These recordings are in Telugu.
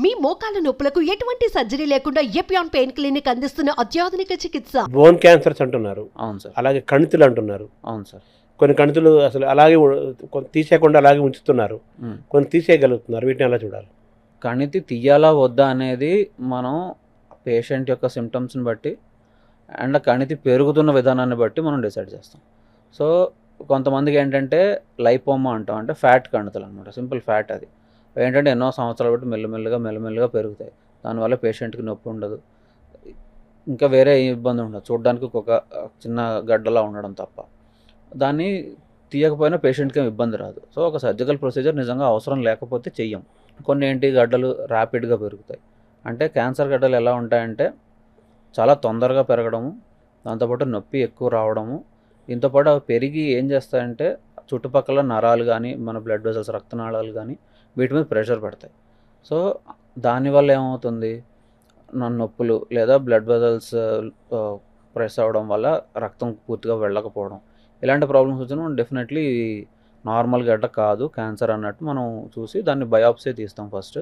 మీ మోకాల నొప్పులకు ఎటువంటి సర్జరీ లేకుండా ఎపియాన్ పెయిన్ క్లినిక్ అందిస్తున్న అత్యాధునిక చికిత్స. బోన్ క్యాన్సర్స్ అంటున్నారు. అవును సార్. అలాగే కణితులు అంటున్నారు. అవును సార్. కొన్ని కణితులు అసలు అలాగే తీసేయకుండా అలాగే ఉంచుతున్నారు, కొన్ని తీసేయగలుగుతున్నారు. వీటిని ఎలా చూడాలి? కణితి తీయాలా వద్దా అనేది మనం పేషెంట్ యొక్క సిమ్టమ్స్ని బట్టి అండ్ కణితి పెరుగుతున్న విధానాన్ని బట్టి మనం డిసైడ్ చేస్తాం. సో కొంతమందికి ఏంటంటే లైపోమా అంటాం, అంటే ఫ్యాట్ కణితులు అనమాట, సింపుల్ ఫ్యాట్. అది ఏంటంటే ఎన్నో సంవత్సరాలు బట్టి మెల్లమెల్లగా పెరుగుతాయి. దానివల్ల పేషెంట్కి నొప్పి ఉండదు, ఇంకా వేరే ఇబ్బంది ఉండదు, చూడడానికి ఒక చిన్న గడ్డలా ఉండడం తప్ప. దాన్ని తీయకపోయినా పేషెంట్కి ఇబ్బంది రాదు. సో ఒక సర్జికల్ ప్రొసీజర్ నిజంగా అవసరం లేకపోతే చెయ్యం. కొన్ని ఏంటి గడ్డలు ర్యాపిడ్గా పెరుగుతాయి. అంటే క్యాన్సర్ గడ్డలు ఎలా ఉంటాయంటే చాలా తొందరగా పెరగడము, దాంతోపాటు నొప్పి ఎక్కువ రావడము, దీంతోపాటు అవి పెరిగి ఏం చేస్తాయంటే చుట్టుపక్కల నరాలు కానీ మన బ్లడ్ వెసల్స్ రక్తనాళాలు కానీ వీటి మీద ప్రెషర్ పెడతాయి. సో దానివల్ల ఏమవుతుంది, నొప్పులు లేదా బ్లడ్ వెసల్స్ ప్రెస్ అవ్వడం వల్ల రక్తం పూర్తిగా వెళ్ళకపోవడం, ఇలాంటి ప్రాబ్లమ్స్ వచ్చినా మనం డెఫినెట్లీ నార్మల్ గడ్డ కాదు క్యాన్సర్ అన్నట్టు మనం చూసి దాన్ని బయాప్సీ తీస్తాం. ఫస్ట్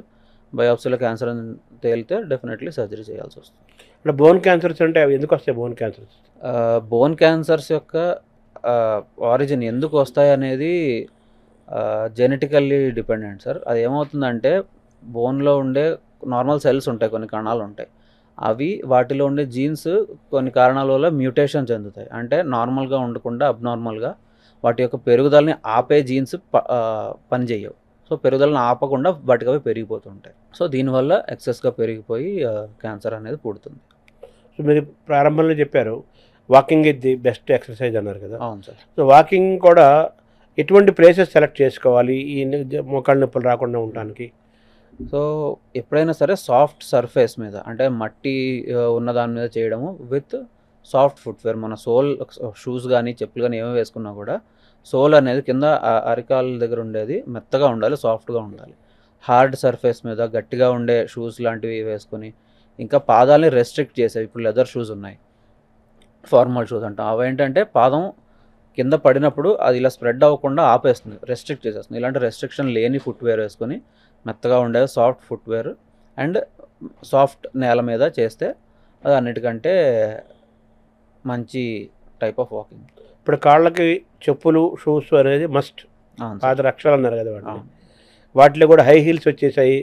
బయాప్సీలో క్యాన్సర్ అని తేలితే డెఫినెట్లీ సర్జరీ చేయాల్సి వస్తుంది. అంటే బోన్ క్యాన్సర్స్ అంటే అవి ఎందుకు వస్తాయి? బోన్ క్యాన్సర్స్ యొక్క ఆరిజిన్ ఎందుకు వస్తాయి అనేది జెనెటికల్లీ డిపెండెంట్ సార్. అది ఏమవుతుందంటే బోన్లో ఉండే నార్మల్ సెల్స్ ఉంటాయి, కొన్ని కణాలు ఉంటాయి, అవి వాటిలో ఉండే జీన్స్ కొన్ని కారణాల వల్ల మ్యూటేషన్ చెందుతాయి. అంటే నార్మల్గా ఉండకుండా అబ్నార్మల్గా వాటి యొక్క పెరుగుదలని ఆపే జీన్స్ పనిచేయవు. సో పెరుగుదలను ఆపకుండా వాటికి అవి పెరిగిపోతుంటాయి. సో దీనివల్ల ఎక్సెస్గా పెరిగిపోయి క్యాన్సర్ అనేది పుడుతుంది. సో మీరు ప్రారంభంలో చెప్పారు walking is the best exercise అన్నారు కదా. అవును సార్. సో వాకింగ్ కూడా ఎటువంటి ప్లేసెస్ సెలెక్ట్ చేసుకోవాలి ఈ మోకాళ్ళ నొప్పులు రాకుండా ఉండడానికి? సో ఎప్పుడైనా సరే సాఫ్ట్ సర్ఫేస్ మీద, అంటే మట్టి ఉన్న దాని మీద చేయడము విత్ సాఫ్ట్ ఫుట్వేర్. మన సోల్ షూస్ కానీ చెప్పులు కానీ ఏమేమి వేసుకున్నా కూడా సోల్ అనేది కింద అరికాల దగ్గర ఉండేది మెత్తగా ఉండాలి, సాఫ్ట్గా ఉండాలి. హార్డ్ సర్ఫేస్ మీద గట్టిగా ఉండే షూస్ లాంటివి వేసుకొని, ఇంకా పాదాలని రెస్ట్రిక్ట్ చేసేవి, ఇప్పుడు లెదర్ షూస్ ఉన్నాయి, ఫార్మల్ షూస్ అంటాం, అవి ఏంటంటే పాదం కింద పడినప్పుడు అది ఇలా స్ప్రెడ్ అవ్వకుండా ఆపేస్తుంది, రెస్ట్రిక్ట్ చేసేస్తుంది. ఇలాంటి రెస్ట్రిక్షన్ లేని ఫుట్వేర్ వేసుకొని మెత్తగా ఉండే సాఫ్ట్ ఫుట్వేర్ అండ్ సాఫ్ట్ నేల మీద చేస్తే అది అన్నిటికంటే మంచి టైప్ ఆఫ్ వాకింగ్. ఇప్పుడు కాళ్ళకి చెప్పులు షూస్ అనేది మస్ట్, పాద రక్షలు అన్నారు కదా వాటిని. వాటిలో కూడా హై హీల్స్ వచ్చేసాయి,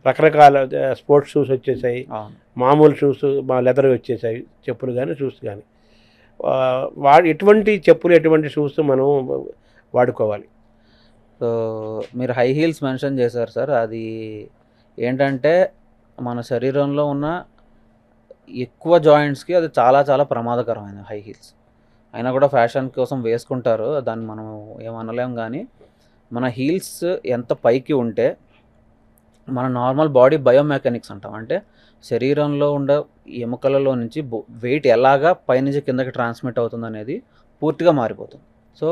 రకరకాల స్పోర్ట్స్ షూస్ వచ్చేసాయి, మామూలు షూస్ మా లెదర్ వచ్చేసాయి, చెప్పులు కానీ షూస్ కానీ. ఎటువంటి చెప్పులు ఎటువంటి షూస్ మనం వాడుకోవాలి? సో మీరు హై హీల్స్ మెన్షన్ చేశారు సార్. అది ఏంటంటే మన శరీరంలో ఉన్న ఎక్కువ జాయింట్స్కి అది చాలా చాలా ప్రమాదకరమైన హై హీల్స్. అయినా కూడా ఫ్యాషన్ కోసం వేసుకుంటారు, దాన్ని మనం ఏమనలేం. కానీ మన హీల్స్ ఎంత పైకి ఉంటే మన నార్మల్ బాడీ బయోమెకానిక్స్ అంటాం, అంటే శరీరంలో ఉండే ఎముకలలో నుంచి వెయిట్ ఎలాగా పైనుంచి కిందకి ట్రాన్స్మిట్ అవుతుంది అనేది పూర్తిగా మారిపోతుంది. సో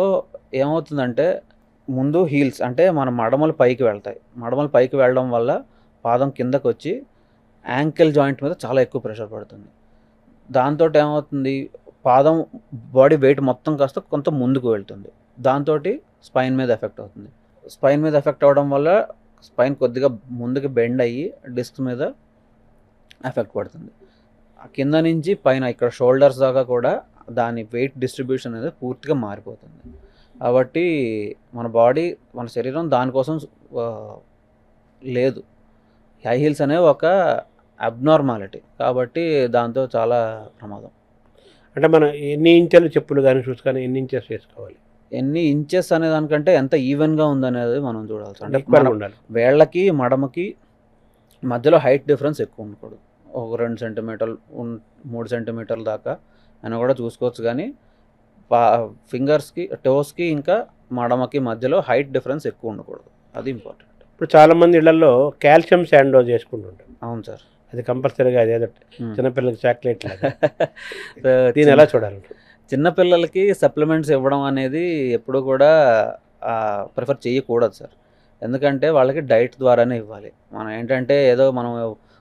ఏమవుతుందంటే ముందు హీల్స్ అంటే మన మడమలు పైకి వెళ్తాయి, మడమలు పైకి వెళ్ళడం వల్ల పాదం కిందకు వచ్చి యాంకిల్ జాయింట్ మీద చాలా ఎక్కువ ప్రెషర్ పడుతుంది. దాంతో ఏమవుతుంది, పాదం బాడీ వెయిట్ మొత్తం కాస్త కొంత ముందుకు వెళ్తుంది, దాంతో స్పైన్ మీద ఎఫెక్ట్ అవుతుంది. స్పైన్ మీద ఎఫెక్ట్ అవ్వడం వల్ల స్పైన్ కొద్దిగా ముందుకు బెండ్ అయ్యి డిస్క్ మీద ఎఫెక్ట్ పడుతుంది. కింద నుంచి పైన ఇక్కడ షోల్డర్స్ దాకా కూడా దాని వెయిట్ డిస్ట్రిబ్యూషన్ అనేది పూర్తిగా మారిపోతుంది. కాబట్టి మన బాడీ, మన శరీరం దానికోసం లేదు. హై హీల్స్ అనేవి ఒక అబ్నార్మాలిటీ, కాబట్టి దాంతో చాలా ప్రమాదం. అంటే మనం ఎన్ని ఇంచెలు చెప్పులు కానీ షూస్ కానీ ఎన్ని ఇంచెస్ వేసుకోవాలి? ఎన్ని ఇంచెస్ అనే దానికంటే ఎంత ఈవెన్గా ఉందనేది మనం చూడాలి. అంటే ఉండాలి. వేళ్ళకి మడమకి మధ్యలో హైట్ డిఫరెన్స్ ఎక్కువ ఉండకూడదు. ఒక 2 సెంటీమీటర్లు 3 సెంటీమీటర్ల దాకా అయినా కూడా చూసుకోవచ్చు. కానీ ఫింగర్స్కి టోస్కి ఇంకా మడమకి మధ్యలో హైట్ డిఫరెన్స్ ఎక్కువ ఉండకూడదు, అది ఇంపార్టెంట్. ఇప్పుడు చాలామంది ఇళ్లలో కాల్షియం శాండోజ్ చేసుకుంటుంటారు. అవును సార్. అది కంపల్సరీగా అదేదో చిన్నపిల్లలకి చాక్లెట్ దీన్ని ఎలా చూడాలి? చిన్నపిల్లలకి సప్లిమెంట్స్ ఇవ్వడం అనేది ఎప్పుడు కూడా ప్రిఫర్ చేయకూడదు సార్. ఎందుకంటే వాళ్ళకి డైట్ ద్వారానే ఇవ్వాలి. మనం ఏంటంటే ఏదో మనం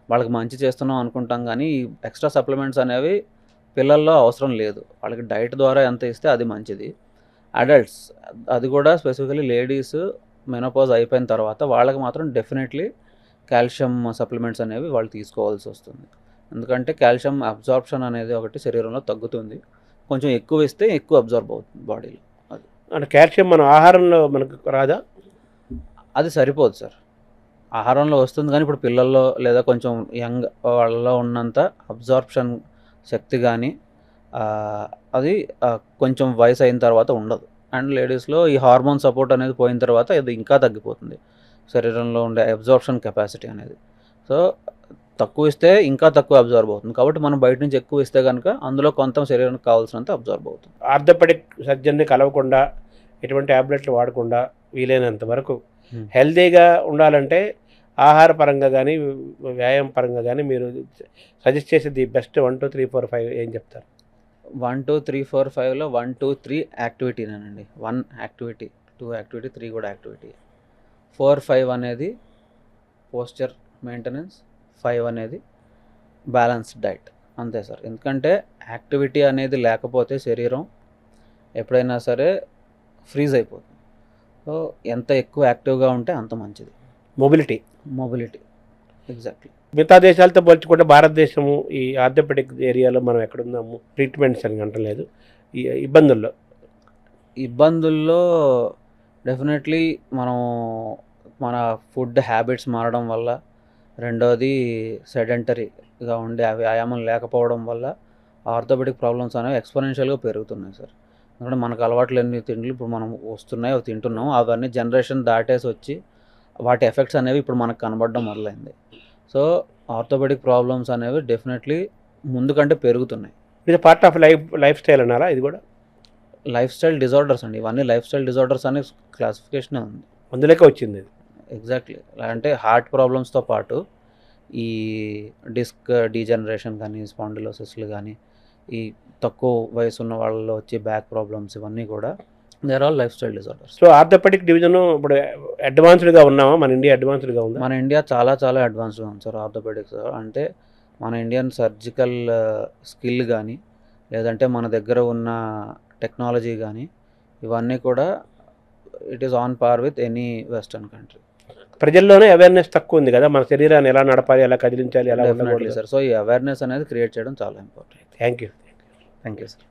వాళ్ళకి మంచి చేస్తున్నాం అనుకుంటాం, కానీ ఎక్స్ట్రా సప్లిమెంట్స్ అనేవి పిల్లల్లో అవసరం లేదు. వాళ్ళకి డైట్ ద్వారా ఎంత ఇస్తే అది మంచిది. అడల్ట్స్, అది కూడా స్పెసిఫికలీ లేడీస్ మెనోపాజ్ అయిపోయిన తర్వాత వాళ్ళకి మాత్రం డెఫినెట్లీ కాల్షియం సప్లిమెంట్స్ అనేవి వాళ్ళు తీసుకోవాల్సి వస్తుంది. ఎందుకంటే కాల్షియం అబ్జార్ప్షన్ అనేది ఒకటి శరీరంలో తగ్గుతుంది. కొంచెం ఎక్కువ ఇస్తే ఎక్కువ అబ్జార్బ్ అవుతుంది బాడీలో. అది అంటే కాల్షియం మన ఆహారంలో మనకు రాదా? అది సరిపోదు సార్. ఆహారంలో వస్తుంది కానీ ఇప్పుడు పిల్లల్లో లేదా కొంచెం యంగ్ వాళ్ళలో ఉన్నంత అబ్జార్ప్షన్ శక్తి కానీ అది కొంచెం వయసు అయిన తర్వాత ఉండదు. అండ్ లేడీస్లో ఈ హార్మోన్ సపోర్ట్ అనేది పోయిన తర్వాత ఇది ఇంకా తగ్గిపోతుంది శరీరంలో ఉండే అబ్జార్ప్షన్ కెపాసిటీ అనేది. సో తక్కువ ఇస్తే ఇంకా తక్కువ అబ్జర్వ్ అవుతుంది. కాబట్టి మనం బయట నుంచి ఎక్కువ ఇస్తే కనుక అందులో కొంత శరీరానికి కావాల్సినంత అబ్జర్వ్ అవుతుంది. ఆర్థోపెడిక్ సర్జన్ని కలవకుండా ఎటువంటి ట్యాబ్లెట్లు వాడకుండా వీలైనంత వరకు హెల్తీగా ఉండాలంటే ఆహార పరంగా కానీ వ్యాయామం పరంగా కానీ మీరు సజెస్ట్ చేసేది బెస్ట్ 1 2 3 4 5 ఏం చెప్తారు? 1 2 3 4 5లో 1 2 3 యాక్టివిటీనేనండి. 1 యాక్టివిటీ, 2 యాక్టివిటీ, 3 కూడా యాక్టివిటీ. 4 5 అనేది పోస్చర్ మెయింటెనెన్స్, 5 అనేది బ్యాలెన్స్డ్ డైట్. అంతే సార్. ఎందుకంటే యాక్టివిటీ అనేది లేకపోతే శరీరం ఎప్పుడైనా సరే ఫ్రీజ్ అయిపోతుంది. సో ఎంత ఎక్కువ యాక్టివ్గా ఉంటే అంత మంచిది. Mobility exactly. మిగతా దేశాలతో పోల్చుకుంటే భారతదేశము ఈ ఆర్థోపెడిక్ ఏరియాలో మనం ఎక్కడున్నాము? ట్రీట్మెంట్స్ అని అంటలేదు, ఈ ఇబ్బందుల్లో డెఫినెట్లీ మన ఫుడ్ హ్యాబిట్స్ మారడం వల్ల, రెండోది సెడెంటరీగా ఉండే వ్యాయామం లేకపోవడం వల్ల ఆర్థోపెడిక్ ప్రాబ్లమ్స్ అనేవి ఎక్స్పోనెన్షియల్గా పెరుగుతున్నాయి సార్. ఎందుకంటే మనకు అలవాట్లు ఎన్ని తిండ్లు ఇప్పుడు మనం వస్తున్నాయి, అవి తింటున్నాం. అవన్నీ జనరేషన్ దాటేసి వచ్చి వాటి ఎఫెక్ట్స్ అనేవి ఇప్పుడు మనకు కనబడడం మొదలైంది. సో ఆర్థోపెడిక్ ప్రాబ్లమ్స్ అనేవి డెఫినెట్లీ ముందు కంటే పెరుగుతున్నాయి. ఇది పార్ట్ ఆఫ్ లైఫ్ స్టైల్ అన్నారా? ఇది కూడా లైఫ్ స్టైల్ డిజార్డర్స్ అండి. ఇవన్నీ లైఫ్ స్టైల్ డిజార్డర్స్ అనే క్లాసిఫికేషనే ఉంది. అందులోకే వచ్చింది. ఎగ్జాక్ట్లీ. అంటే హార్ట్ ప్రాబ్లమ్స్తో పాటు ఈ డిస్క్ డీజనరేషన్ కానీ, స్పాండిలోసిస్లు కానీ, ఈ తక్కువ వయసు ఉన్న వాళ్ళలో వచ్చే బ్యాక్ ప్రాబ్లమ్స్, ఇవన్నీ కూడా their all lifestyle disorders. So orthopaedic division ఇప్పుడు అడ్వాన్స్డ్గా ఉన్నామా? మన ఇండియా అడ్వాన్స్డ్గా ఉందా? మన ఇండియా చాలా చాలా అడ్వాన్స్డ్గా ఉంది సార్ ఆర్థోపెడిక్స్. అంటే మన ఇండియన్ సర్జికల్ స్కిల్ కానీ, లేదంటే మన దగ్గర ఉన్న టెక్నాలజీ కానీ, ఇవన్నీ కూడా it is on par with any western country. ప్రజల్లోనే అవేర్నెస్ తక్కువ ఉంది కదా, మన శరీరాన్ని ఎలా నడపాలి, ఎలా కదిలించాలి, ఎలా ఉండకూడదు సార్. సో ఈ అవేర్నెస్ అనేది క్రియేట్ చేయడం చాలా ఇంపార్టెంట్. Thank you sir.